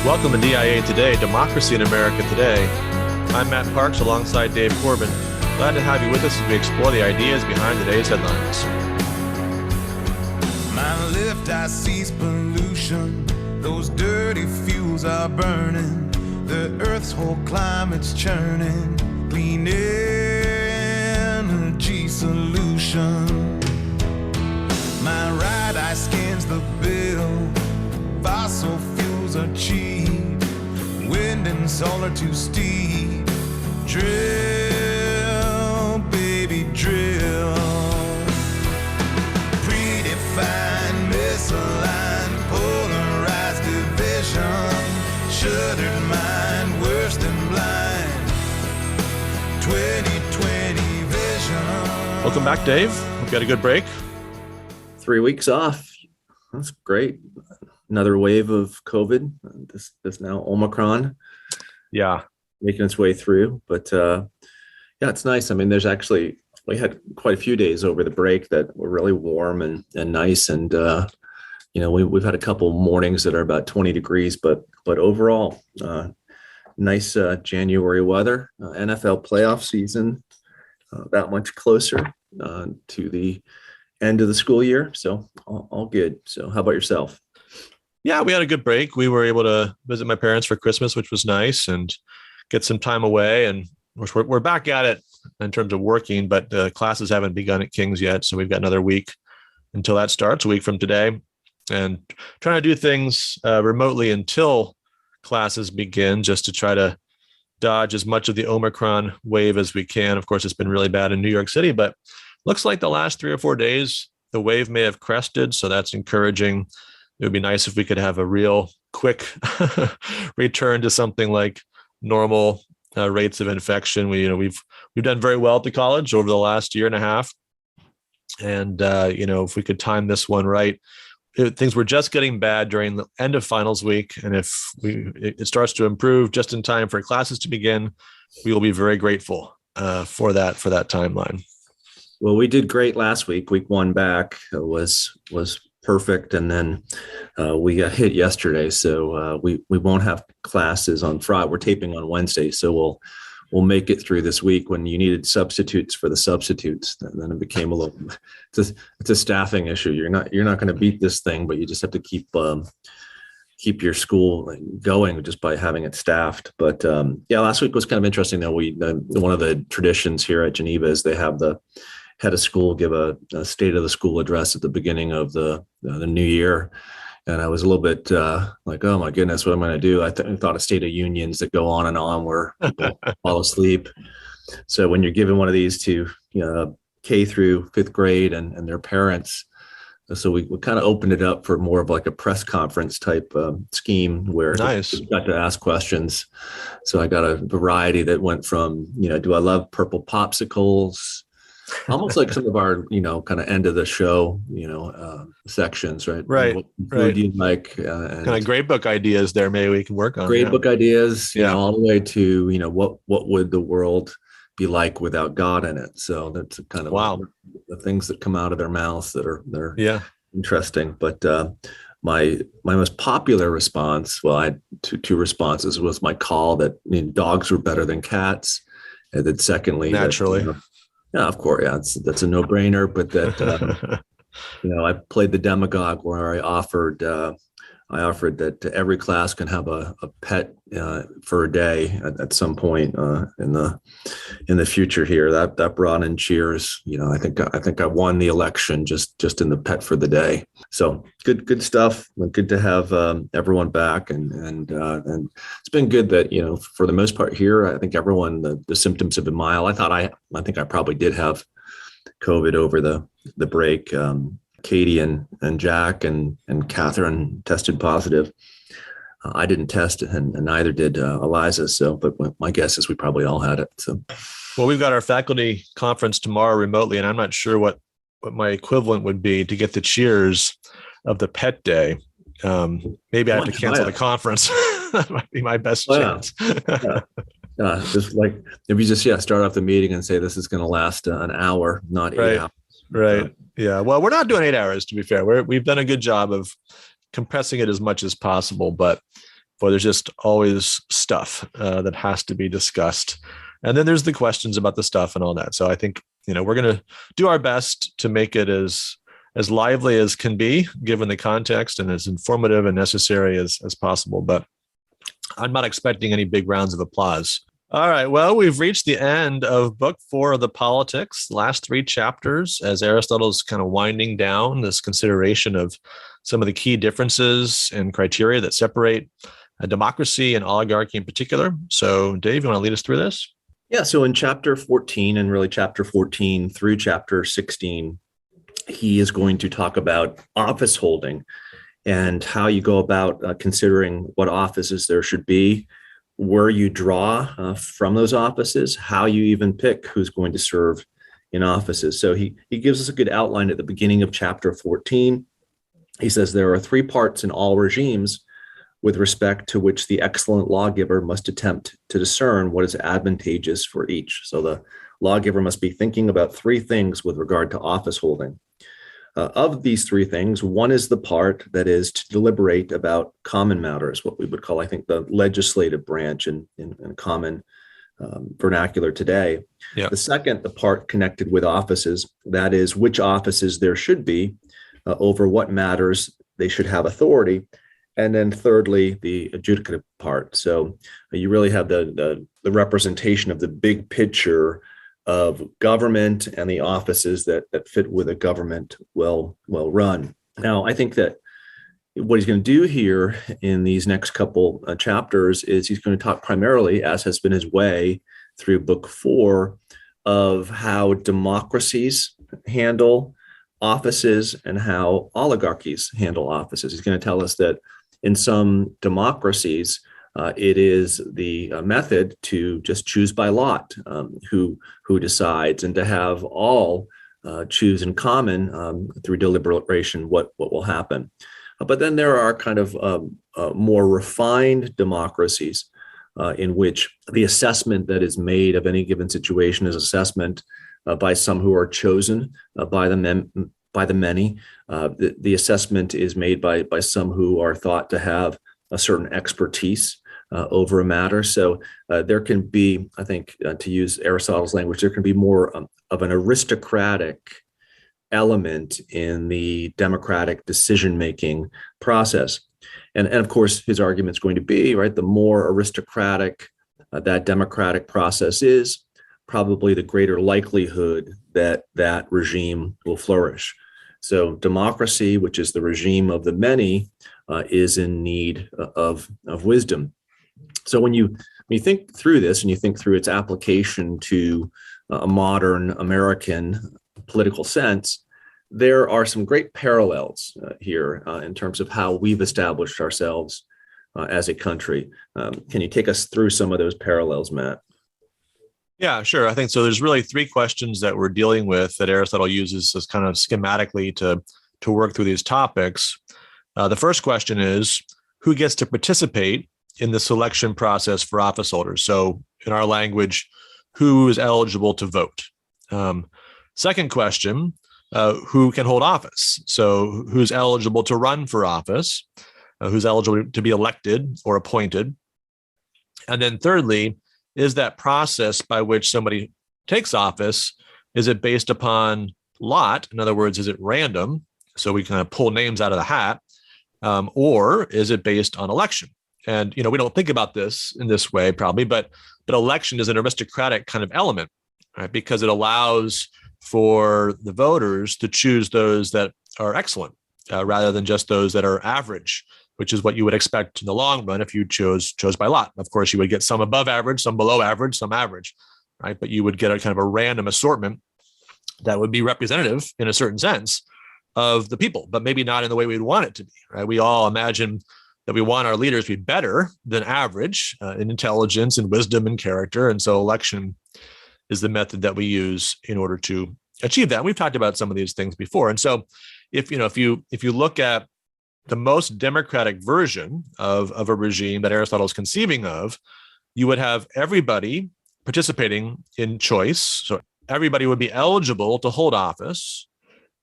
Welcome to DIA Today, Democracy in America Today. I'm Matt Parks alongside Dave Corbin. Glad to have you with us as we explore the ideas behind today's headlines. My left eye sees pollution. Those dirty fuels are burning. The earth's whole climate's churning. Clean energy solution. My right eye scans the bill. Fossil fuels are cheap. Wind and solar too steep. Drill, baby, drill. Predefined, misaligned, polarized division. Shuttered mind, worse than blind. 2020 vision. Welcome back, Dave. Hope you had a good break. 3 weeks off. That's great. Another wave of COVID. This now Omicron. Yeah. Making its way through. But yeah, it's nice. I mean, we had quite a few days over the break that were really warm and nice. And, we've had a couple mornings that are about 20 degrees, but overall, nice January weather. NFL playoff season, that much closer to the end of the school year. So all good. So how about yourself? Yeah, we had a good break. We were able to visit my parents for Christmas, which was nice, and get some time away. And we're back at it in terms of working, but classes haven't begun at King's yet. So we've got another week until that starts, a week from today, and trying to do things remotely until classes begin, just to try to dodge as much of the Omicron wave as we can. Of course, it's been really bad in New York City, but looks like the last 3 or 4 days, the wave may have crested. So that's encouraging. It would be nice if we could have a real quick return to something like normal rates of infection. We've done very well at the college over the last year and a half. And, if we could time this one right, things were just getting bad during the end of finals week. And if it starts to improve just in time for classes to begin, we will be very grateful for that timeline. Well, we did great last week. Week 1 back was perfect, and then we got hit yesterday, so we won't have classes on Friday. We're taping on Wednesday, so we'll make it through this week. When you needed substitutes for the substitutes, then it became it's a staffing issue. You're not going to beat this thing, but you just have to keep your school going just by having it staffed. But yeah, last week was kind of interesting. Though one of the traditions here at Geneva is they have the head of school give a state of the school address at the beginning of the new year. And I was a little bit like, oh my goodness, what am I going to do? I thought of state of unions that go on and on where people fall asleep. So when you're given one of these to K through 5th grade and their parents, so we kind of opened it up for more of like a press conference type scheme where nice. You got to ask questions. So I got a variety that went from, do I love purple popsicles? Almost like some of our, kind of end of the show, sections, right? Right. What food do you like? And kind of grade book ideas there. Maybe we can work on grade book ideas, all the way to, what would the world be like without God in it? So that's kind of the things that come out of their mouths that are interesting. But my most popular response, well, I had two responses, was my call that dogs were better than cats. And then secondly, naturally. Yeah, of course. Yeah, that's a no-brainer. But that I played the demagogue where I offered that every class can have a pet for a day at some point in the future here. That brought in cheers. I think I won the election just in the pet for the day. So good stuff. Good to have everyone back, and it's been good that for the most part here, I think everyone the symptoms have been mild. I think I probably did have COVID over the break. Katie and Jack and Catherine tested positive. I didn't test, and neither did Eliza. So, but my guess is we probably all had it. So, well, we've got our faculty conference tomorrow remotely, and I'm not sure what my equivalent would be to get the cheers of the pet day. Maybe I have to cancel the conference. That might be my best chance. Just like if you just start off the meeting and say this is going to last an hour, not 8 hours. Right. Yeah. Well, we're not doing 8 hours, to be fair. We've done a good job of compressing it as much as possible, but Boy, there's just always stuff that has to be discussed. And then there's the questions about the stuff and all that. So I think, we're going to do our best to make it as lively as can be, given the context, and as informative and necessary as possible. But I'm not expecting any big rounds of applause. All right. Well, we've reached the end of book 4 of the Politics, last 3 chapters, as Aristotle's kind of winding down this consideration of some of the key differences and criteria that separate a democracy and oligarchy in particular. So, Dave, you want to lead us through this? Yeah. So in chapter 14, and really chapter 14 through chapter 16, he is going to talk about office holding and how you go about considering what offices there should be, where you draw from those offices, how you even pick who's going to serve in offices. So he gives us a good outline at the beginning of chapter 14. He says there are 3 parts in all regimes with respect to which the excellent lawgiver must attempt to discern what is advantageous for each. So the lawgiver must be thinking about 3 things with regard to office holding. Of these 3 things, one is the part that is to deliberate about common matters, what we would call, I think, the legislative branch in common vernacular today. Yeah. The second, the part connected with offices, that is, which offices there should be, over what matters they should have authority. And then thirdly, the adjudicative part. So you really have the representation of the big picture of government and the offices that fit with a government well run. Now, I think that what he's going to do here in these next couple chapters is he's going to talk primarily, as has been his way through book 4, of how democracies handle offices and how oligarchies handle offices. He's going to tell us that in some democracies, it is the method to just choose by lot who decides, and to have all choose in common through deliberation what will happen. But then there are kind of more refined democracies in which the assessment that is made of any given situation is assessment by some who are chosen by the many. The assessment is made by some who are thought to have a certain expertise over a matter. So there can be, I think, to use Aristotle's language, there can be more of an aristocratic element in the democratic decision-making process. And of course, his argument is going to be, right, the more aristocratic that democratic process is, probably the greater likelihood that that regime will flourish. So democracy, which is the regime of the many, is in need of wisdom. So when you think through this and you think through its application to a modern American political sense, there are some great parallels here in terms of how we've established ourselves as a country. Can you take us through some of those parallels, Matt? Yeah, sure. I think so. There's really 3 questions that we're dealing with that Aristotle uses as kind of schematically to work through these topics. The first question is, who gets to participate in the selection process for office holders? So in our language, who is eligible to vote? Second question, who can hold office? So who's eligible to run for office? Who's eligible to be elected or appointed? And then thirdly, is that process by which somebody takes office, is it based upon lot? In other words, is it random? So we kind of pull names out of the hat, or is it based on election? And, we don't think about this in this way probably, but election is an aristocratic kind of element, right? Because it allows for the voters to choose those that are excellent rather than just those that are average, which is what you would expect in the long run if you chose by lot. Of course, you would get some above average, some below average, some average, right? But you would get a kind of a random assortment that would be representative in a certain sense of the people, but maybe not in the way we'd want it to be, right? We all imagine that we want our leaders to be better than average in intelligence and wisdom and character. And so election is the method that we use in order to achieve that. And we've talked about some of these things before. And so if you look at the most democratic version of a regime that Aristotle is conceiving of, you would have everybody participating in choice. So everybody would be eligible to hold office,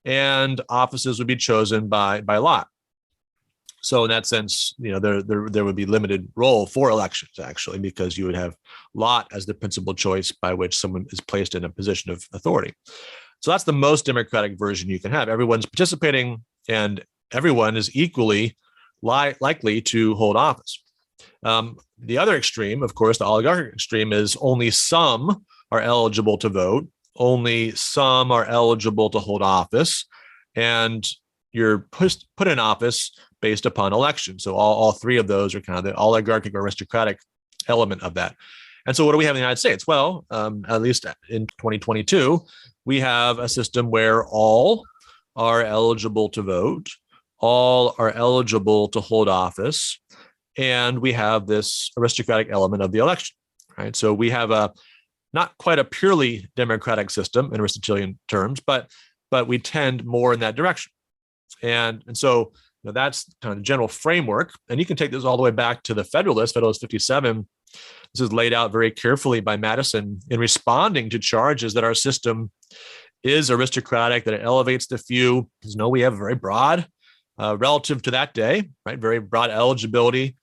and offices would be chosen by lot. So in that sense, there would be limited role for elections, actually, because you would have lot as the principal choice by which someone is placed in a position of authority. So that's the most democratic version you can have. Everyone's participating and everyone is equally likely to hold office. The other extreme, of course, the oligarchic extreme, is only some are eligible to vote, only some are eligible to hold office, and you're put in office based upon election. So all three of those are kind of the oligarchic or aristocratic element of that. And so what do we have in the United States? Well, at least in 2022, we have a system where all are eligible to vote, all are eligible to hold office, and we have this aristocratic element of the election, right? So we have not quite a purely democratic system in Aristotelian terms, but we tend more in that direction. And so that's kind of the general framework. And you can take this all the way back to the Federalist 57. This is laid out very carefully by Madison in responding to charges that our system is aristocratic, that it elevates the few. Because we have very broad, relative to that day, right? Very broad eligibility,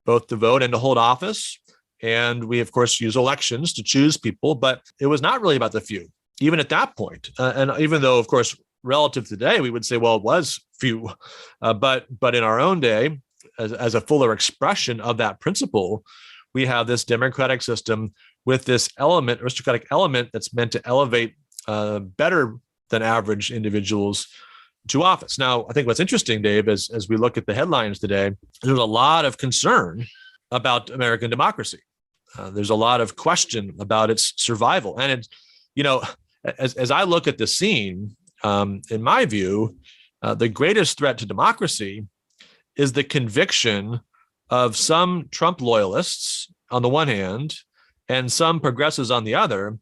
both to vote and to hold office. And we, of course, use elections to choose people, but it was not really about the few, even at that point. And even though, of course, relative to today, we would say, well, it was few. But in our own day, as a fuller expression of that principle, we have this democratic system with this element, aristocratic element, that's meant to elevate better than average individuals to office. Now, I think what's interesting, Dave, as we look at the headlines today, there's a lot of concern about American democracy. There's a lot of question about its survival. And as I look at the scene, in my view, the greatest threat to democracy is the conviction of some Trump loyalists on the one hand and some progressives on the other,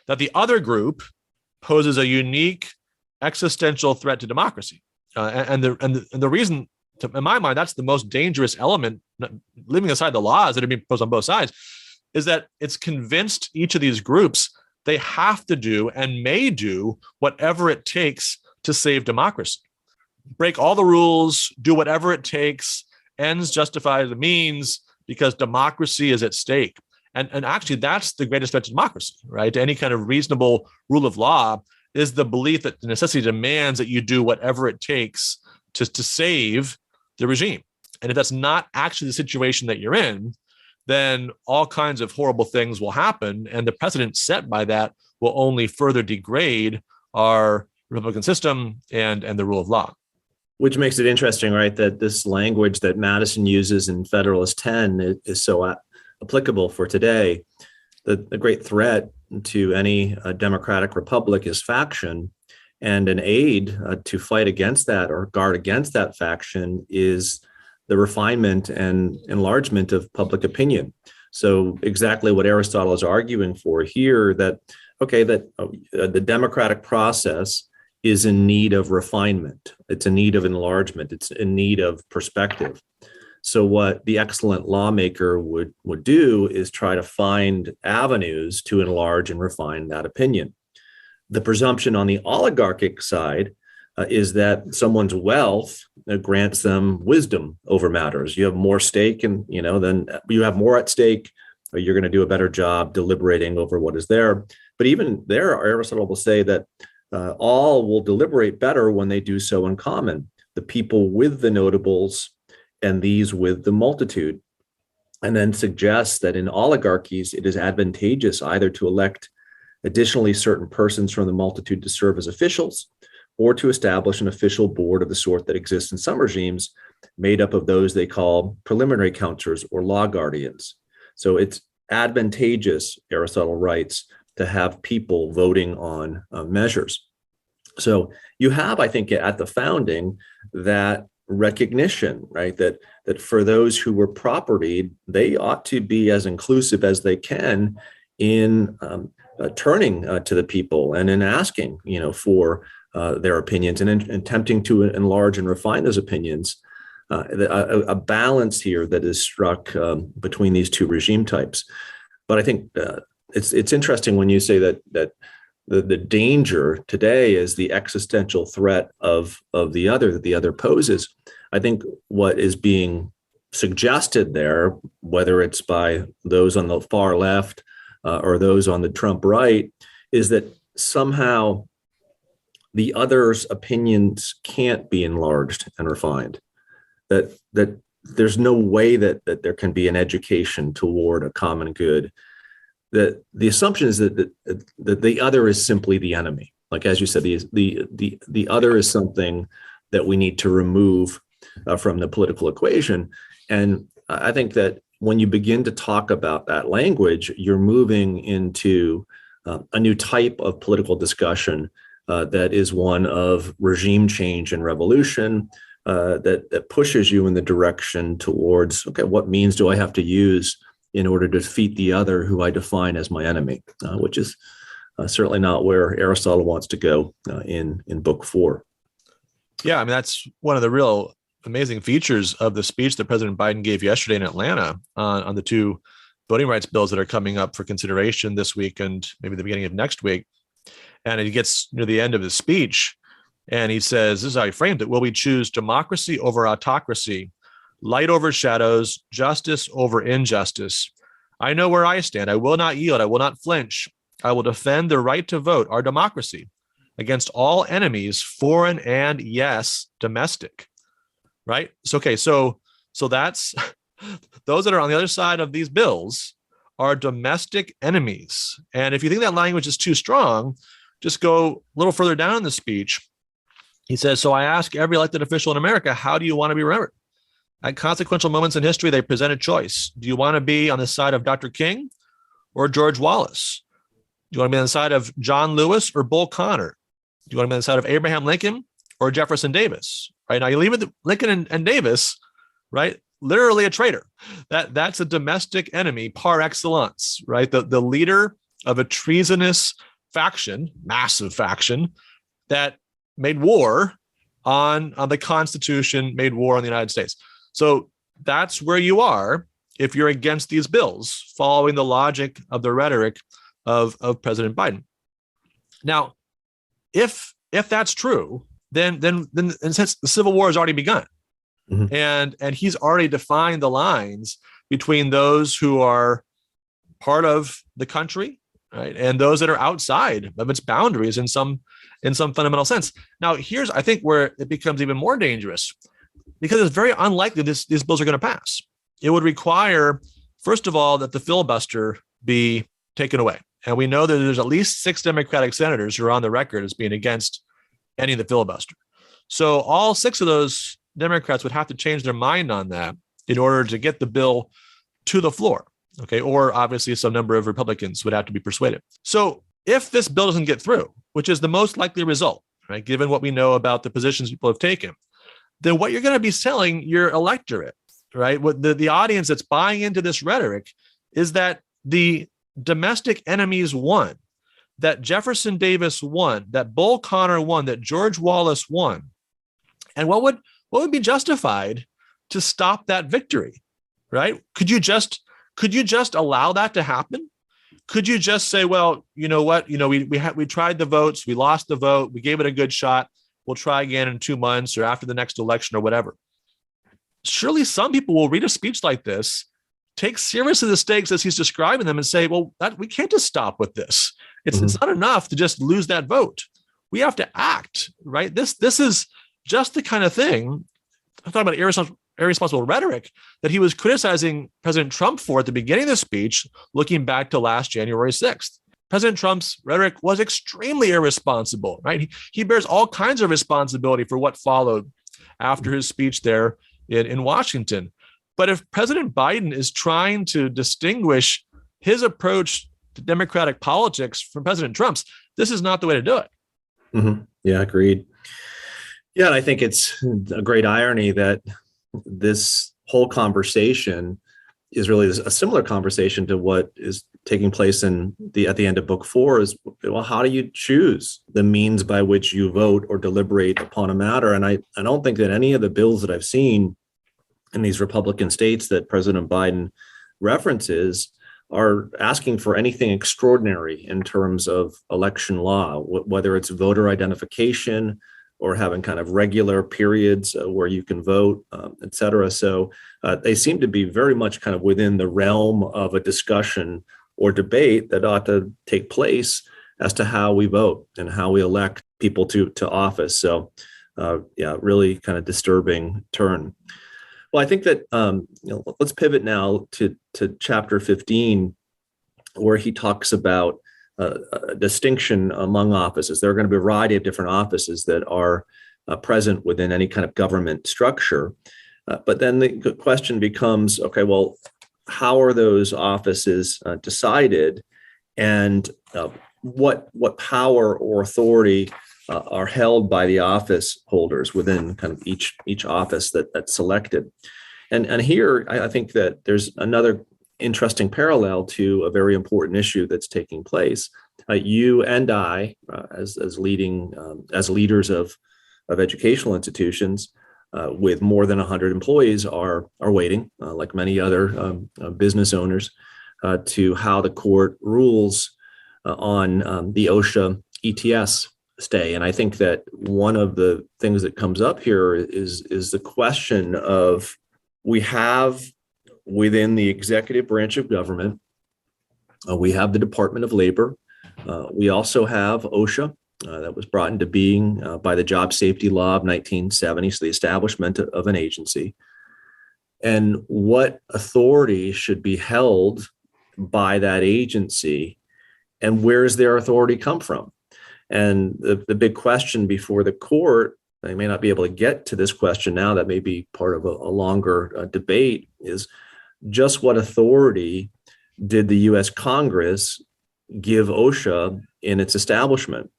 that the other group poses a unique existential threat to democracy. And the reason, in my mind, that's the most dangerous element, leaving aside the laws that are being proposed on both sides, is that it's convinced each of these groups they have to do and may do whatever it takes to save democracy. Break all the rules, do whatever it takes, ends justify the means, because democracy is at stake. And actually, that's the greatest threat to democracy, right? To any kind of reasonable rule of law is the belief that the necessity demands that you do whatever it takes to save the regime. And if that's not actually the situation that you're in, then all kinds of horrible things will happen. And the precedent set by that will only further degrade our Republican system and the rule of law. Which makes it interesting, right, that this language that Madison uses in Federalist 10 is so applicable for today. The great threat to any democratic republic is faction, and an aid to fight against that or guard against that faction is the refinement and enlargement of public opinion. So exactly what Aristotle is arguing for here, that the democratic process is in need of refinement. It's in need of enlargement. It's in need of perspective. So what the excellent lawmaker would do is try to find avenues to enlarge and refine that opinion. The presumption on the oligarchic side is that someone's wealth grants them wisdom over matters. You have more stake, and then you have more at stake. You're going to do a better job deliberating over what is there. But even there, Aristotle will say that all will deliberate better when they do so in common. The people with the notables, and these with the multitude. And then suggests that in oligarchies, it is advantageous either to elect additionally certain persons from the multitude to serve as officials, or to establish an official board of the sort that exists in some regimes, made up of those they call preliminary councillors or law guardians. So it's advantageous, Aristotle writes, to have people voting on measures. So you have, I think, at the founding, that recognition, right, that for those who were propertied, they ought to be as inclusive as they can in turning to the people and in asking, for their opinions and in attempting to enlarge and refine those opinions. A balance here that is struck between these two regime types. But I think it's interesting when you say that the danger today is the existential threat of the other that the other poses. I think what is being suggested there, whether it's by those on the far left or those on the Trump right, is that somehow the other's opinions can't be enlarged and refined. That there's no way that there can be an education toward a common good. That the assumption is that the other is simply the enemy. Like, as you said, the other is something that we need to remove from the political equation. And I think that when you begin to talk about that language, you're moving into a new type of political discussion that is one of regime change and revolution, that pushes you in the direction towards, okay, what means do I have to use in order to defeat the other who I define as my enemy, which is certainly not where Aristotle wants to go in Book 4. Yeah, I mean, that's one of the real amazing features of the speech that President Biden gave yesterday in Atlanta on the two voting rights bills that are coming up for consideration this week and maybe the beginning of next week. And he gets near the end of his speech and he says, this is how he framed it: will we choose democracy over autocracy, light over shadows, justice over injustice? I know where I stand. I will not yield. I will not flinch. I will defend the right to vote, our democracy, against all enemies, foreign and, yes, domestic. Right? So, okay, so that's those that are on the other side of these bills are domestic enemies. And if you think that language is too strong, just go a little further down in the speech. He says, so I ask every elected official in America, how do you want to be remembered? At consequential moments in history, they present a choice. Do you want to be on the side of Dr. King or George Wallace? Do you want to be on the side of John Lewis or Bull Connor? Do you want to be on the side of Abraham Lincoln or Jefferson Davis? Right now, you leave it to Lincoln and Davis, right? Literally a traitor. That's a domestic enemy par excellence, right? The leader of a treasonous faction, massive faction, that made war on the Constitution, made war on the United States. So that's where you are if you're against these bills, following the logic of the rhetoric of President Biden. Now, if that's true, then since the Civil War has already begun, mm-hmm. and he's already defined the lines between those who are part of the country, right, and those that are outside of its boundaries in some fundamental sense. Now, here's, I think, where it becomes even more dangerous, because it's very unlikely these bills are going to pass. It would require, first of all, that the filibuster be taken away. And we know that there's at least 6 Democratic senators who are on the record as being against any of the filibuster. So all 6 of those Democrats would have to change their mind on that in order to get the bill to the floor. Okay. Or obviously some number of Republicans would have to be persuaded. So if this bill doesn't get through, which is the most likely result, right, given what we know about the positions people have taken, then what you're going to be telling your electorate, right, what the audience that's buying into this rhetoric, is that the domestic enemies won, that Jefferson Davis won, that Bull Connor won, that George Wallace won. And what would be justified to stop that victory, right? Could you just allow that to happen? Could you just say, well, you know what, we tried the votes, we lost the vote, we gave it a good shot, we'll try again in 2 months or after the next election or whatever? Surely some people will read a speech like this, take seriously the stakes as he's describing them, and say, well, we can't just stop with this. It's not enough to just lose that vote. We have to act, right? This is just the kind of thing, I'm talking about irresponsible rhetoric, that he was criticizing President Trump for at the beginning of the speech, looking back to last January 6th. President Trump's rhetoric was extremely irresponsible, right? He bears all kinds of responsibility for what followed after his speech there in Washington. But if President Biden is trying to distinguish his approach to democratic politics from President Trump's, this is not the way to do it. Mm-hmm. Yeah, agreed. Yeah, and I think it's a great irony that this whole conversation is really a similar conversation to what is taking place at the end of Book 4 is, well, how do you choose the means by which you vote or deliberate upon a matter? And I don't think that any of the bills that I've seen in these Republican states that President Biden references are asking for anything extraordinary in terms of election law, whether it's voter identification, or having kind of regular periods where you can vote, et cetera. So they seem to be very much kind of within the realm of a discussion or debate that ought to take place as to how we vote and how we elect people to office. So really kind of disturbing turn. Well, I think that let's pivot now to chapter 15, where he talks about a distinction among offices. There are going to be a variety of different offices that are present within any kind of government structure. But then the question becomes, okay, well, how are those offices decided, and what power or authority are held by the office holders within kind of each office that's selected? And here, I think that there's another interesting parallel to a very important issue that's taking place. You and I, as leaders of educational institutions with more than 100 employees, are waiting, like many other business owners, to how the court rules on the OSHA ETS stay. And I think that one of the things that comes up here is the question of, we have within the executive branch of government, we have the Department of Labor. We also have OSHA that was brought into being by the Job Safety Law of 1970, so the establishment of an agency. And what authority should be held by that agency, and where does their authority come from? And the big question before the court, I may not be able to get to this question now, that may be part of a longer debate, is just what authority did the U.S. Congress give OSHA in its establishment?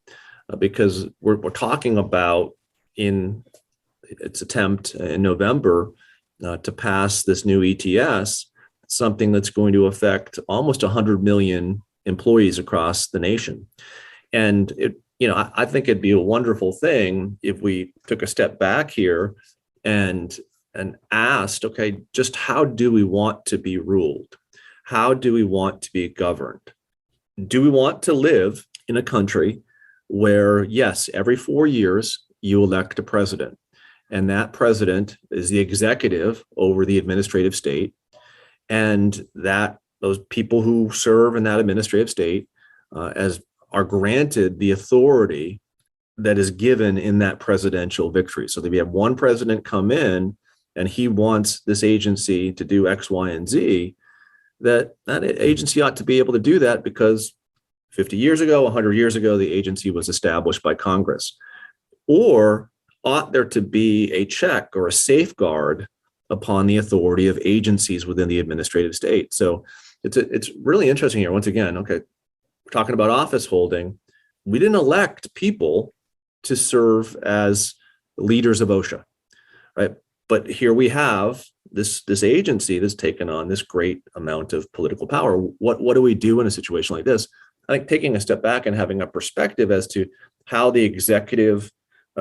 Because we're talking about, in its attempt in November to pass this new ETS, something that's going to affect almost 100 million employees across the nation. And I think it'd be a wonderful thing if we took a step back here and asked, okay, just how do we want to be ruled? How do we want to be governed? Do we want to live in a country where, yes, every 4 years you elect a president, and that president is the executive over the administrative state, and that those people who serve in that administrative state are granted the authority that is given in that presidential victory? So that we have one president come in and he wants this agency to do X, Y, and Z, that agency ought to be able to do that because 50 years ago, 100 years ago, the agency was established by Congress. Or ought there to be a check or a safeguard upon the authority of agencies within the administrative state? So it's really interesting here. Once again, okay, we're talking about office holding. We didn't elect people to serve as leaders of OSHA, right? But here we have this agency that's taken on this great amount of political power. What do we do in a situation like this? I think taking a step back and having a perspective as to how the executive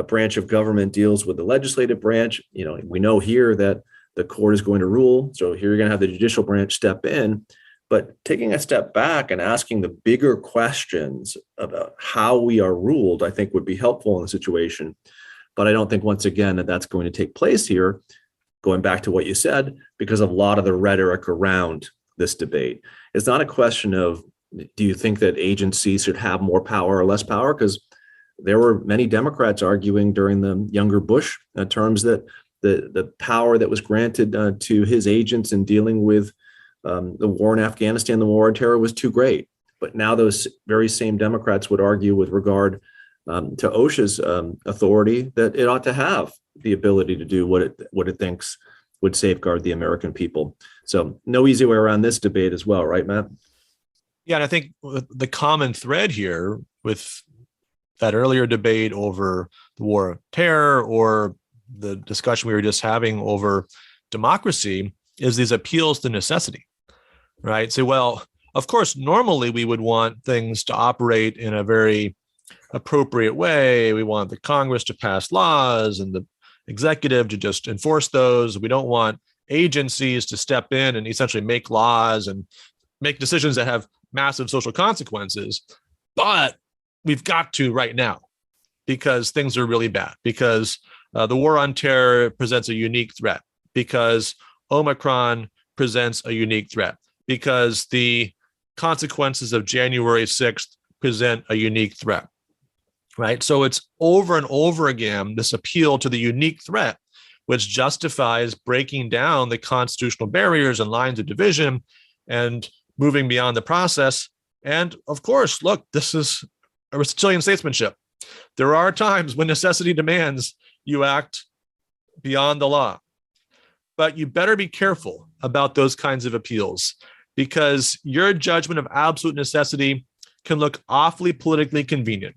branch of government deals with the legislative branch. We know here that the court is going to rule. So here you're going to have the judicial branch step in. But taking a step back and asking the bigger questions about how we are ruled, I think would be helpful in the situation. But I don't think, once again, that that's going to take place here, going back to what you said, because of a lot of the rhetoric around this debate. It's not a question of, do you think that agencies should have more power or less power? Because there were many Democrats arguing during the younger Bush terms that the power that was granted to his agents in dealing with the war in Afghanistan, the war on terror, was too great. But now those very same Democrats would argue with regard to OSHA's authority that it ought to have the ability to do what it thinks would safeguard the American people. So no easy way around this debate as well, right, Matt? Yeah, and I think the common thread here with that earlier debate over the war of terror or the discussion we were just having over democracy is these appeals to necessity, right? So, well, of course, normally we would want things to operate in a very appropriate way. We want the Congress to pass laws and the executive to just enforce those. We don't want agencies to step in and essentially make laws and make decisions that have massive social consequences. But we've got to right now. because things are really bad, because the war on terror presents a unique threat, because Omicron presents a unique threat, because the consequences of January 6th present a unique threat, right? So it's over and over again, this appeal to the unique threat, which justifies breaking down the constitutional barriers and lines of division and moving beyond the process. And of course, look, this is Aristotelian statesmanship. There are times when necessity demands you act beyond the law, but you better be careful about those kinds of appeals, because your judgment of absolute necessity can look awfully politically convenient.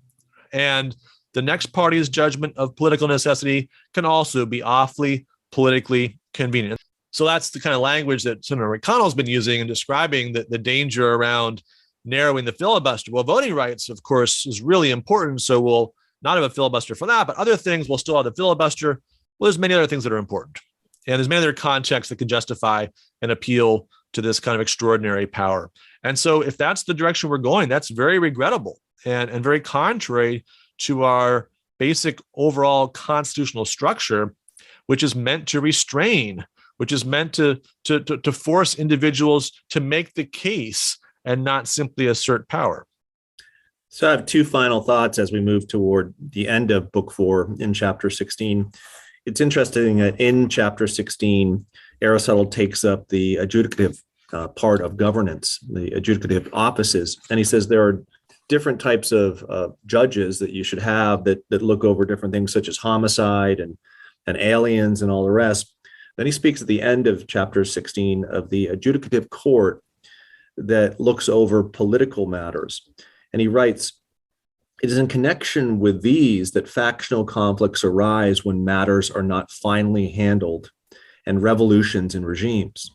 And the next party's judgment of political necessity can also be awfully politically convenient. So that's the kind of language that Senator McConnell's been using in describing the danger around narrowing the filibuster. Well, voting rights, of course, is really important. So we'll not have a filibuster for that, but other things will still have the filibuster. Well, there's many other things that are important. And there's many other contexts that can justify an appeal to this kind of extraordinary power. And so if that's the direction we're going, that's very regrettable and very contrary to our basic overall constitutional structure, which is meant to restrain, which is meant to force individuals to make the case and not simply assert power. So I have two final thoughts as we move toward the end of Book 4 in Chapter 16. It's interesting that in Chapter 16, Aristotle takes up the adjudicative part of governance, the adjudicative offices, and he says there are different types of judges that you should have that look over different things such as homicide and aliens and all the rest. Then he speaks at the end of Chapter 16 of the adjudicative court that looks over political matters. And he writes, "It is in connection with these that factional conflicts arise when matters are not finally handled and revolutions in regimes.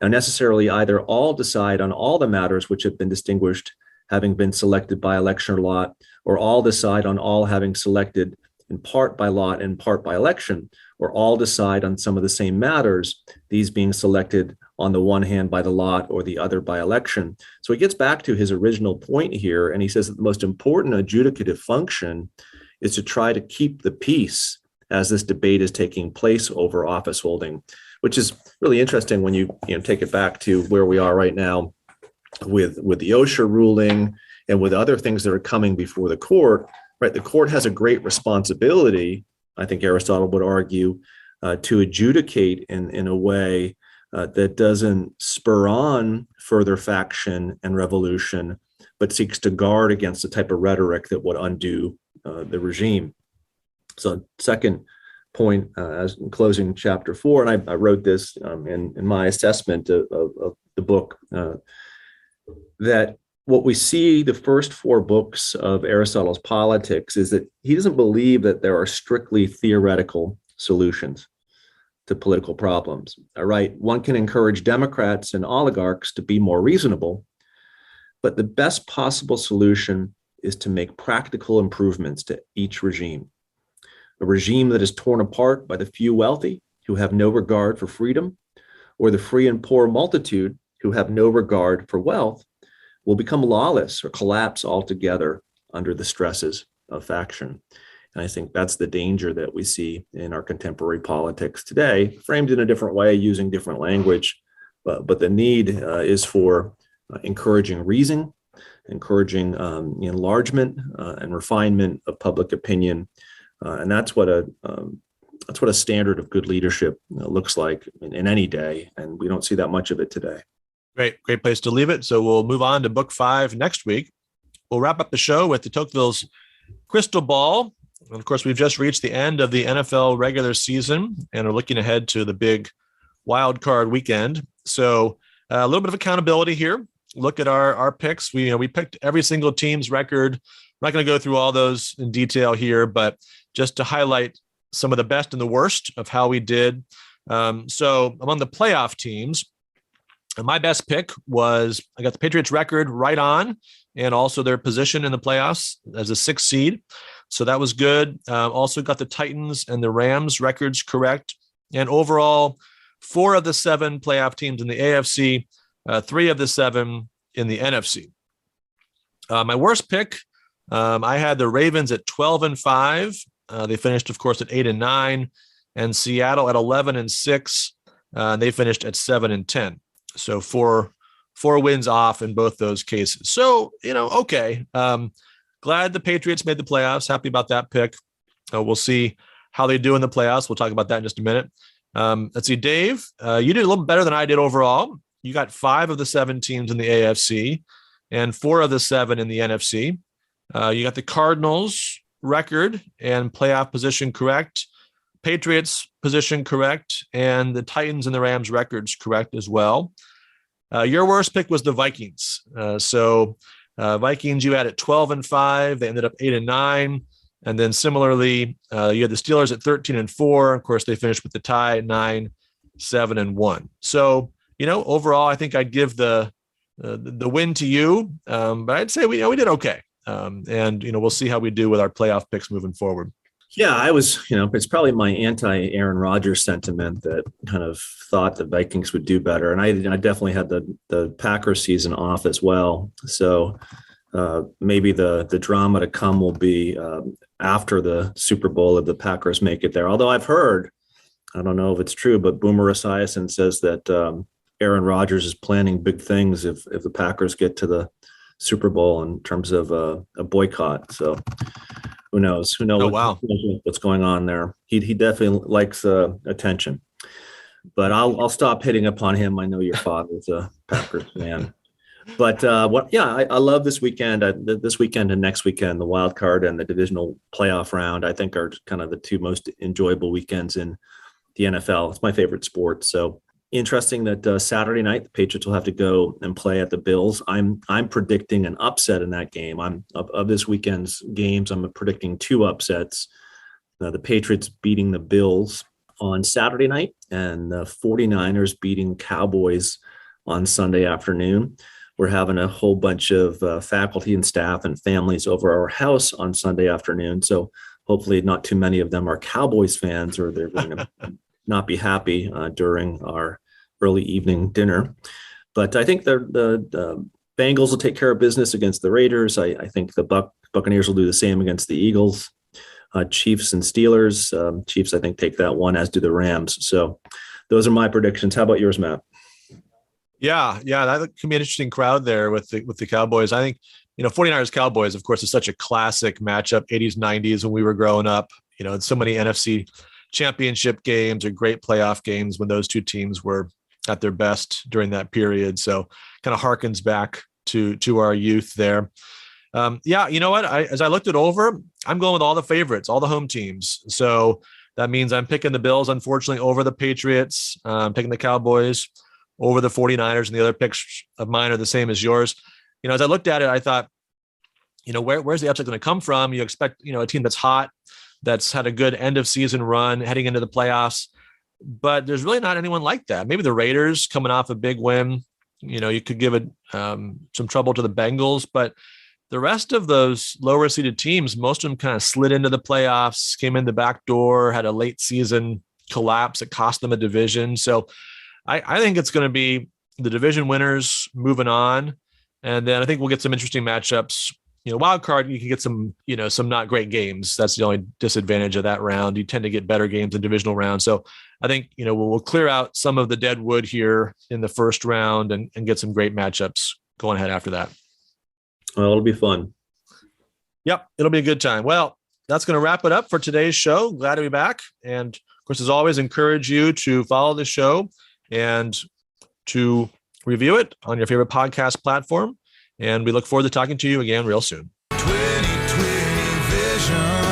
Now, necessarily, either all decide on all the matters which have been distinguished, having been selected by election or lot, or all decide on all having selected in part by lot and in part by election, or all decide on some of the same matters, these being selected on the one hand by the lot or the other by election." So he gets back to his original point here, and he says that the most important adjudicative function is to try to keep the peace as this debate is taking place over office holding, which is really interesting when you take it back to where we are right now with the OSHA ruling and with other things that are coming before the court. Right, the court has a great responsibility, I think Aristotle would argue, to adjudicate in a way that doesn't spur on further faction and revolution, but seeks to guard against the type of rhetoric that would undo the regime. So second point, as in closing Chapter 4, and I wrote this in my assessment of the book, that what we see the first 4 books of Aristotle's Politics is that he doesn't believe that there are strictly theoretical solutions to political problems. All right, one can encourage democrats and oligarchs to be more reasonable, but the best possible solution is to make practical improvements to each regime. A regime that is torn apart by the few wealthy who have no regard for freedom, or the free and poor multitude who have no regard for wealth, will become lawless or collapse altogether under the stresses of faction. And I think that's the danger that we see in our contemporary politics today, framed in a different way, using different language. But the need is for encouraging reason, encouraging enlargement and refinement of public opinion. And that's what a standard of good leadership looks like in any day. And we don't see that much of it today. Great place to leave it. So we'll move on to Book 5 next week. We'll wrap up the show with the Tocqueville's Crystal Ball. And of course, we've just reached the end of the NFL regular season and are looking ahead to the big wild card weekend. So a little bit of accountability here. Look at our picks. We picked every single team's record. I'm not going to go through all those in detail here, but just to highlight some of the best and the worst of how we did. So among the playoff teams, my best pick was I got the Patriots record right on, and also their position in the playoffs as a 6th seed. So that was good. Also got the Titans and the Rams records correct. And overall, 4 of the 7 playoff teams in the AFC, 3 of the 7 in the NFC. My worst pick, I had the Ravens at 12-5. They finished, of course, at 8-9, and Seattle at 11-6. They finished at 7-10. So four wins off in both those cases. So, okay. Glad the Patriots made the playoffs. Happy about that pick. We'll see how they do in the playoffs. We'll talk about that in just a minute. Let's see, Dave, you did a little better than I did overall. You got 5 of the 7 teams in the AFC and 4 of the 7 in the NFC. You got the Cardinals record and playoff position correct, Patriots position correct, and the Titans and the Rams records correct as well. Your worst pick was the Vikings. Vikings you had at 12-5. They ended up 8-9. And then similarly, you had the Steelers at 13-4. Of course, they finished with the tie at 9-7-1. So, overall, I think I'd give the win to you. But I'd say we did okay. And we'll see how we do with our playoff picks moving forward. Yeah, I was, it's probably my anti-Aaron Rodgers sentiment that kind of thought the Vikings would do better. And I definitely had the Packers season off as well. So maybe the drama to come will be after the Super Bowl if the Packers make it there. Although I've heard, I don't know if it's true, but Boomer Esiason says that Aaron Rodgers is planning big things if the Packers get to the Super Bowl in terms of a boycott. So who knows? Oh, wow. What's going on there? He definitely likes attention. But I'll stop hitting upon him. I know your father's a Packers fan. But I love this weekend. This weekend and next weekend, the wild card and the divisional playoff round, I think are kind of the 2 most enjoyable weekends in the NFL. It's my favorite sport. So interesting that Saturday night the Patriots will have to go and play at the Bills. I'm predicting an upset in that game. Of this weekend's games, I'm predicting 2 upsets. The Patriots beating the Bills on Saturday night and the 49ers beating Cowboys on Sunday afternoon. We're having a whole bunch of faculty and staff and families over our house on Sunday afternoon. So hopefully not too many of them are Cowboys fans, or they're going to not be happy during our early evening dinner. But I think the Bengals will take care of business against the Raiders. I think the Buccaneers will do the same against the Eagles. Chiefs and Steelers. Chiefs, I think, take that one, as do the Rams. So those are my predictions. How about yours, Matt? Yeah, that can be an interesting crowd there with the Cowboys. I think, 49ers Cowboys, of course, is such a classic matchup, 80s, 90s when we were growing up. So many NFC championship games or great playoff games when those 2 teams were at their best during that period. So kind of harkens back to our youth there. You know what? As I looked it over, I'm going with all the favorites, all the home teams. So that means I'm picking the Bills, unfortunately, over the Patriots. I'm picking the Cowboys over the 49ers, and the other picks of mine are the same as yours. As I looked at it, I thought, where's the upset going to come from? You expect, a team that's hot, that's had a good end of season run heading into the playoffs, but there's really not anyone like that. Maybe the Raiders coming off a big win, you could give it some trouble to the Bengals, but the rest of those lower seeded teams, most of them kind of slid into the playoffs, came in the back door, had a late season collapse that cost them a division. So I think it's going to be the division winners moving on. And then I think we'll get some interesting matchups. Wild card, you can get some not great games. That's the only disadvantage of that round. You tend to get better games in divisional rounds. So I think, we'll clear out some of the dead wood here in the first round and get some great matchups going ahead after that. Well, it'll be fun. Yep. It'll be a good time. Well, that's going to wrap it up for today's show. Glad to be back. And of course, as always, encourage you to follow the show and to review it on your favorite podcast platform. And we look forward to talking to you again real soon. 2020 vision.